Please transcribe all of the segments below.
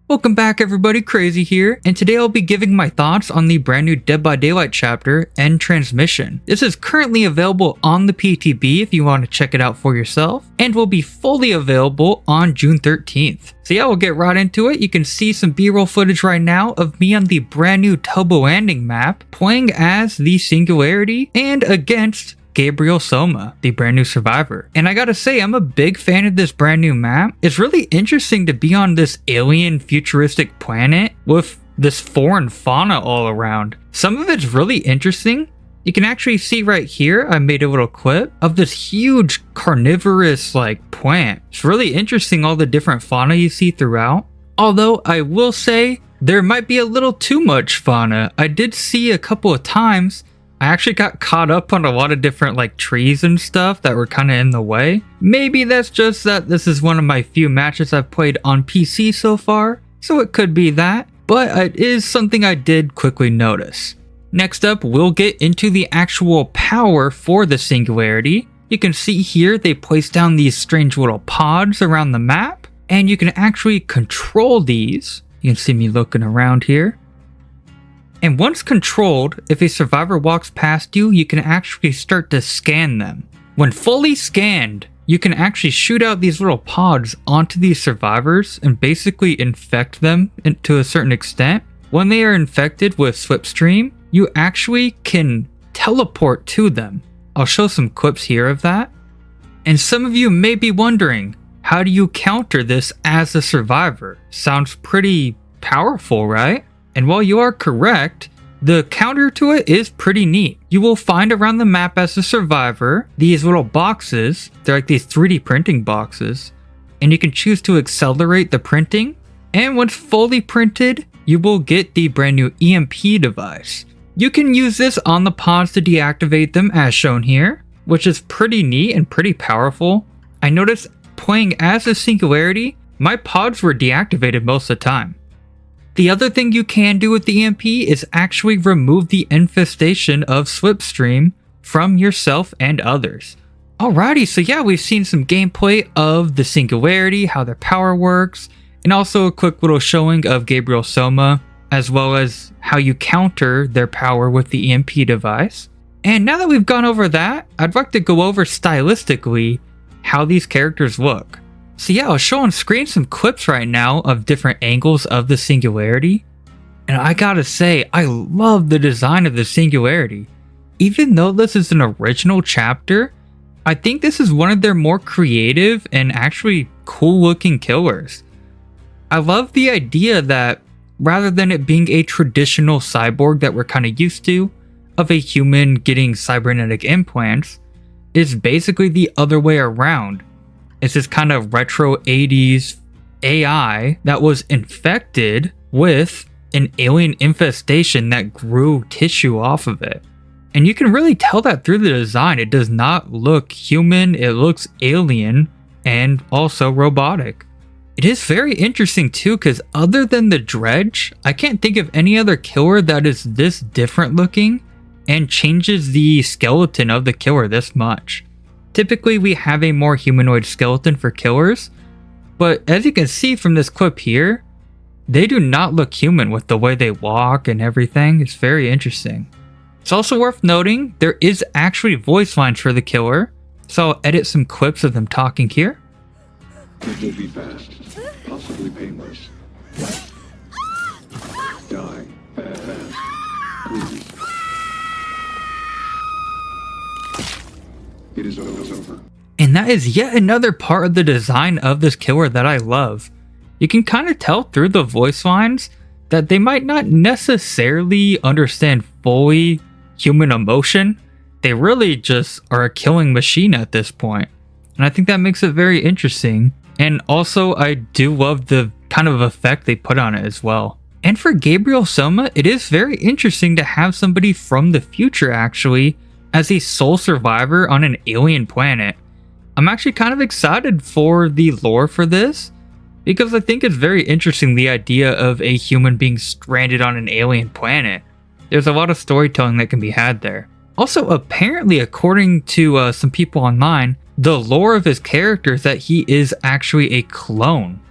Welcome back everybody, Crazy here, and today I'll be giving my thoughts on the brand new Dead by Daylight chapter, End Transmission. This is currently available on the PTB if you want to check it out for yourself, and will be fully available on June 13th. So yeah, we'll get right into it. You can see some B-roll footage right now of me on the brand new Tobo Landing map, playing as the Singularity and against Gabriel Soma, the brand new survivor. And I gotta say, I'm a big fan of this brand new map. It's really interesting to be on this alien futuristic planet with this foreign fauna all around. Some of it's really interesting. You can actually see right here, I made a little clip of this huge carnivorous plant. It's really interesting, all the different fauna you see throughout. Although I will say there might be a little too much fauna. I did see a couple of times I actually got caught up on a lot of different trees and stuff that were kind of in the way. Maybe that's just that this is one of my few matches I've played on PC so far, so it could be that, but it is something I did quickly notice. Next up, we'll get into the actual power for the Singularity. You can see here they place down these strange little pods around the map, and you can actually control these. You can see me looking around here. And once controlled, if a survivor walks past you, you can actually start to scan them. When fully scanned, you can actually shoot out these little pods onto these survivors and basically infect them to a certain extent. When they are infected with Slipstream, you actually can teleport to them. I'll show some clips here of that. And some of you may be wondering, how do you counter this as a survivor? Sounds pretty powerful, right? And while you are correct, the counter to it is pretty neat. You will find around the map as a survivor these little boxes. They're like these 3D printing boxes. And you can choose to accelerate the printing. And once fully printed, you will get the brand new EMP device. You can use this on the pods to deactivate them as shown here, which is pretty neat and pretty powerful. I noticed playing as a Singularity, my pods were deactivated most of the time. The other thing you can do with the EMP is actually remove the infestation of Slipstream from yourself and others. Alrighty, so yeah, we've seen some gameplay of the Singularity, how their power works, and also a quick little showing of Gabriel Soma, as well as how you counter their power with the EMP device. And now that we've gone over that, I'd like to go over stylistically how these characters look. So yeah, I'll show on screen some clips right now of different angles of the Singularity. And I gotta say, I love the design of the Singularity. Even though this is an original chapter, I think this is one of their more creative and actually cool looking killers. I love the idea that rather than it being a traditional cyborg that we're kind of used to, of a human getting cybernetic implants, it's basically the other way around. It's this kind of retro 80s AI that was infected with an alien infestation that grew tissue off of it. And you can really tell that through the design. It does not look human, it looks alien and also robotic. It is very interesting too, because other than the Dredge, I can't think of any other killer that is this different looking and changes the skeleton of the killer this much. Typically, we have a more humanoid skeleton for killers, but as you can see from this clip here, they do not look human with the way they walk and everything. It's very interesting. It's also worth noting, there is actually voice lines for the killer, so I'll edit some clips of them talking here. It will be fast, possibly painless. Die, fast, please. It is over. And that is yet another part of the design of this killer that I love. You can kind of tell through the voice lines that they might not necessarily understand fully human emotion. They really just are a killing machine at this point. And I think that makes it very interesting. And also, I do love the kind of effect they put on it as well. And for Gabriel Soma, it is very interesting to have somebody from the future actually as a sole survivor on an alien planet. I'm actually kind of excited for the lore for this, because I think it's very interesting, the idea of a human being stranded on an alien planet. There's a lot of storytelling that can be had there. Also, apparently, according to some people online, the lore of his character is that he is actually a clone.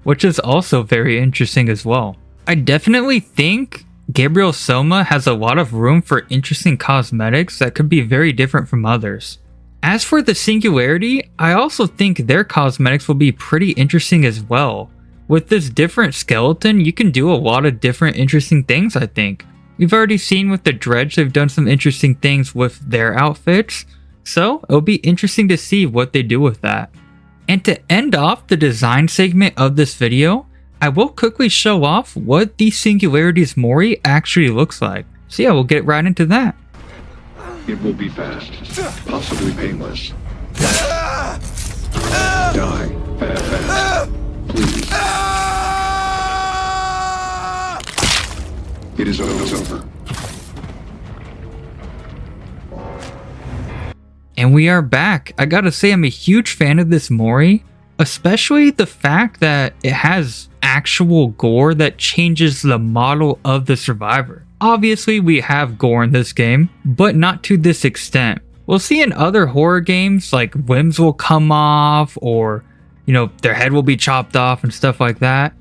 which is also very interesting as well. I definitely think Gabriel Soma has a lot of room for interesting cosmetics that could be very different from others. As for the Singularity, I also think their cosmetics will be pretty interesting as well. With this different skeleton, you can do a lot of different interesting things, I think. We've already seen with the Dredge, they've done some interesting things with their outfits, so it'll be interesting to see what they do with that. And to end off the design segment of this video, I will quickly show off what the Singularity's Mori actually looks like. So yeah, we'll get right into that. It will be fast, possibly painless. Die, fast, please. It is over. And we are back. I gotta say, I'm a huge fan of this Mori, especially the fact that it has actual gore that changes the model of the survivor. Obviously, we have gore in this game, but not to this extent. We'll see in other horror games, like limbs will come off, or, their head will be chopped off and stuff like that.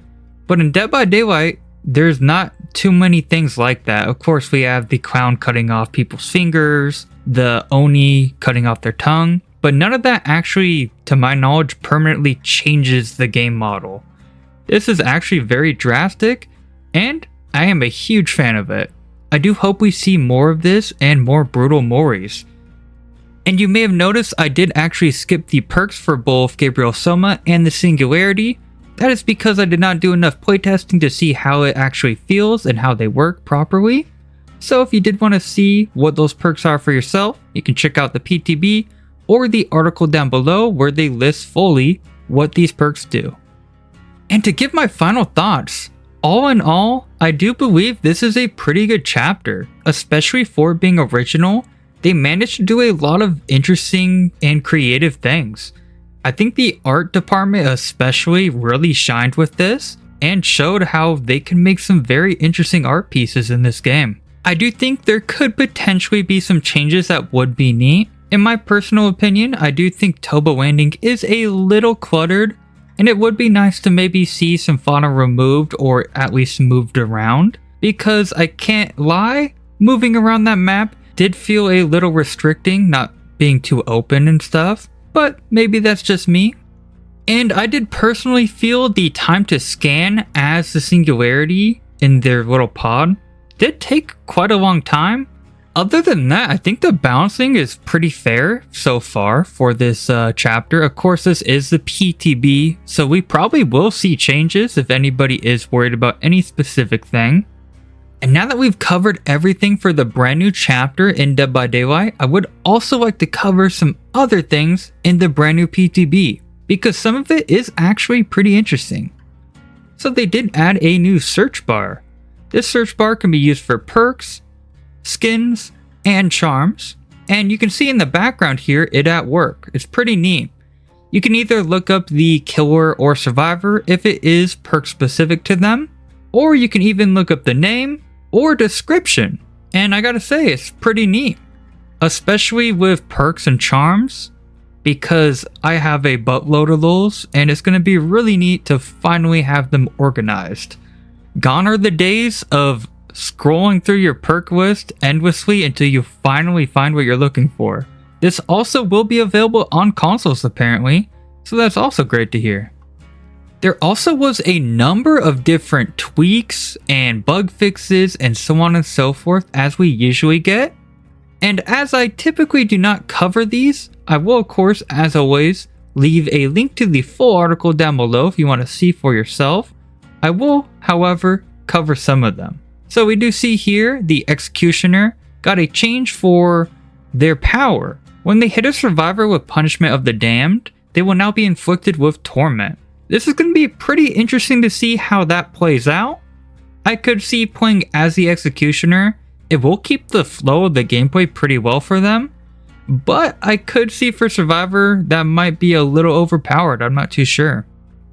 But in Dead by Daylight, there's not too many things like that. Of course, we have the clown cutting off people's fingers, the Oni cutting off their tongue, but none of that actually, to my knowledge, permanently changes the game model. This is actually very drastic, and I am a huge fan of it. I do hope we see more of this and more brutal Moris. And you may have noticed I did actually skip the perks for both Gabriel Soma and the Singularity. That is because I did not do enough playtesting to see how it actually feels and how they work properly. So if you did want to see what those perks are for yourself, you can check out the PTB or the article down below where they list fully what these perks do. And to give my final thoughts, all in all, I do believe this is a pretty good chapter, especially for being original. They managed to do a lot of interesting and creative things. I think the art department especially really shined with this and showed how they can make some very interesting art pieces in this game. I do think there could potentially be some changes that would be neat. In my personal opinion, I do think Toba Landing is a little cluttered, and it would be nice to maybe see some fauna removed or at least moved around, because I can't lie, moving around that map did feel a little restricting, not being too open and stuff, but maybe that's just me. And I did personally feel the time to scan as the Singularity in their little pod did take quite a long time. Other than that, I think the balancing is pretty fair so far for this chapter. Of course, this is the PTB, so we probably will see changes if anybody is worried about any specific thing. And now that we've covered everything for the brand new chapter in Dead by Daylight, I would also like to cover some other things in the brand new PTB, because some of it is actually pretty interesting. So they did add a new search bar. This search bar can be used for perks, skins, and charms, and you can see in the background here it at work. It's pretty neat. You can either look up the killer or survivor if it is perk specific to them, or you can even look up the name or description, and I gotta say, it's pretty neat, especially with perks and charms, because I have a buttload of those and it's gonna be really neat to finally have them organized. Gone are the days of scrolling through your perk list endlessly until you finally find what you're looking for. This also will be available on consoles apparently, so that's also great to hear. There also was a number of different tweaks and bug fixes and so on and so forth as we usually get. And as I typically do not cover these, I will of course, as always, leave a link to the full article down below if you want to see for yourself. I will, however, cover some of them. So we do see here the Executioner got a change for their power. When they hit a survivor with Punishment of the Damned, they will now be inflicted with Torment. This is going to be pretty interesting to see how that plays out. I could see playing as the Executioner. It will keep the flow of the gameplay pretty well for them, but I could see for Survivor that might be a little overpowered. I'm not too sure.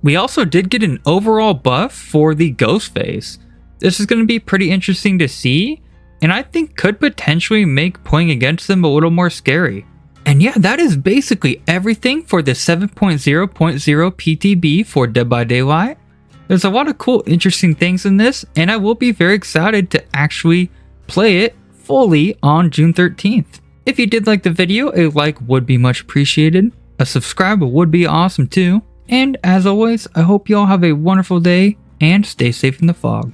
We also did get an overall buff for the Ghost Phase. This is going to be pretty interesting to see, and I think could potentially make playing against them a little more scary. And yeah, that is basically everything for the 7.0.0 PTB for Dead by Daylight. There's a lot of cool, interesting things in this, and I will be very excited to actually play it fully on June 13th. If you did like the video, a like would be much appreciated. A subscribe would be awesome too. And as always, I hope you all have a wonderful day and stay safe in the fog.